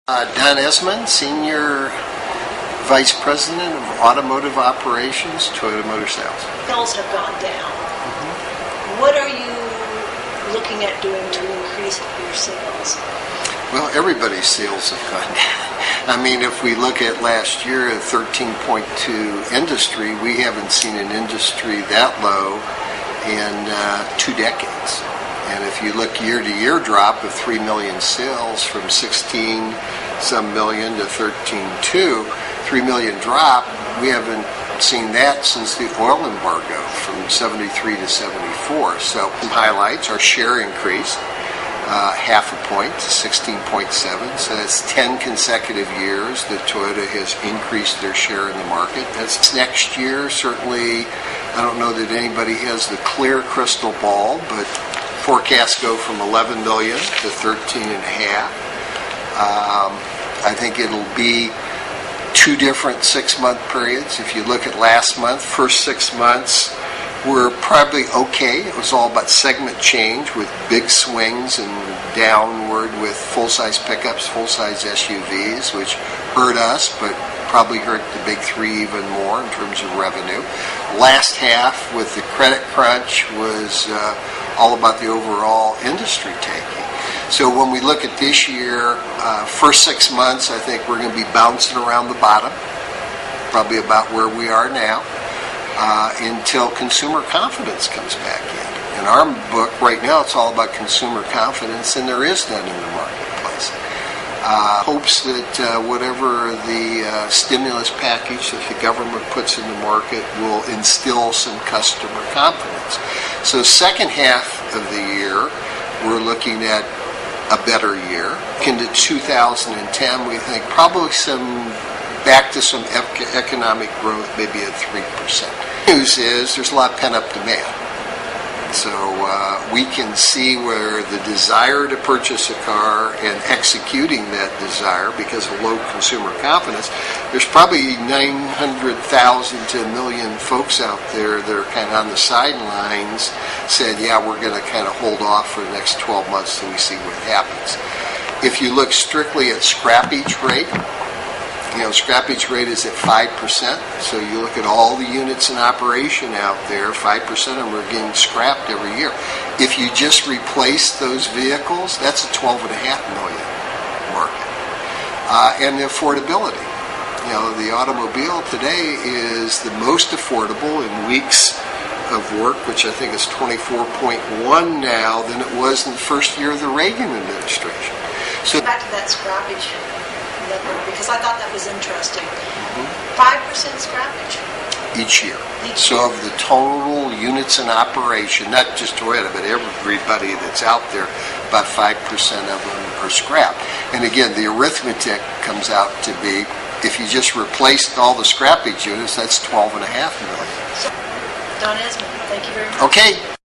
Don Esmond, Senior Vice President of Automotive Operations, Toyota Motor Sales. Sales have gone down. What are you looking at doing to increase your sales? Well, everybody's sales have gone down. I mean, if we look at last year at 13.2 industry, we haven't seen an industry that low in 2 decades. And if you look year-to-year drop of 3 million sales from 16 some million to 13.2, 3 million drop, we haven't seen that since the oil embargo from 73 to 74. So some highlights, our share increased half a point to 16.7. So that's 10 consecutive years that Toyota has increased their share in the market. That's next year. Certainly, I don't know that anybody has the clear crystal ball, but forecasts go from 11 million to 13 and a half. I think it'll be 2 different 6-month periods. If you look at last month, first 6 months were probably okay. It was all about segment change with big swings and downward with full-size pickups, full-size SUVs, which hurt us, but probably hurt the big 3 even more in terms of revenue. Last half with the credit crunch was all about the overall industry taking. So when we look at this year, first 6 months, I think we're going to be bouncing around the bottom, probably about where we are now, until consumer confidence comes back in. In our book right now, it's all about consumer confidence, and there is none in the marketplace. Hopes that whatever the stimulus package that the government puts in the market will instill some customer confidence. So second half of the year, we're looking at a better year. Into 2010, we think probably back to some economic growth, maybe at 3%. News is there's a lot of pent-up demand. So we can see where the desire to purchase a car and executing that desire because of low consumer confidence, there's probably 900,000 to 1 million folks out there that are kind of on the sidelines saying, yeah, we're going to kind of hold off for the next 12 months till we see what happens. If you look strictly at scrappage rate, scrappage rate is at 5%. So you look at all the units in operation out there, 5% of them are getting scrapped every year. If you just replace those vehicles, that's a 12.5 million market. And the affordability. The automobile today is the most affordable in weeks of work, which I think is 24.1 now than it was in the first year of the Reagan administration. So back to that scrappage level, because I thought that was interesting. 5% scrappage each year. So of the total units in operation, not just Toyota, but everybody that's out there, about 5% of them are scrapped. And again, the arithmetic comes out to be, if you just replaced all the scrappage units, that's 12.5 million. So, Don Esmond, thank you very much. Okay.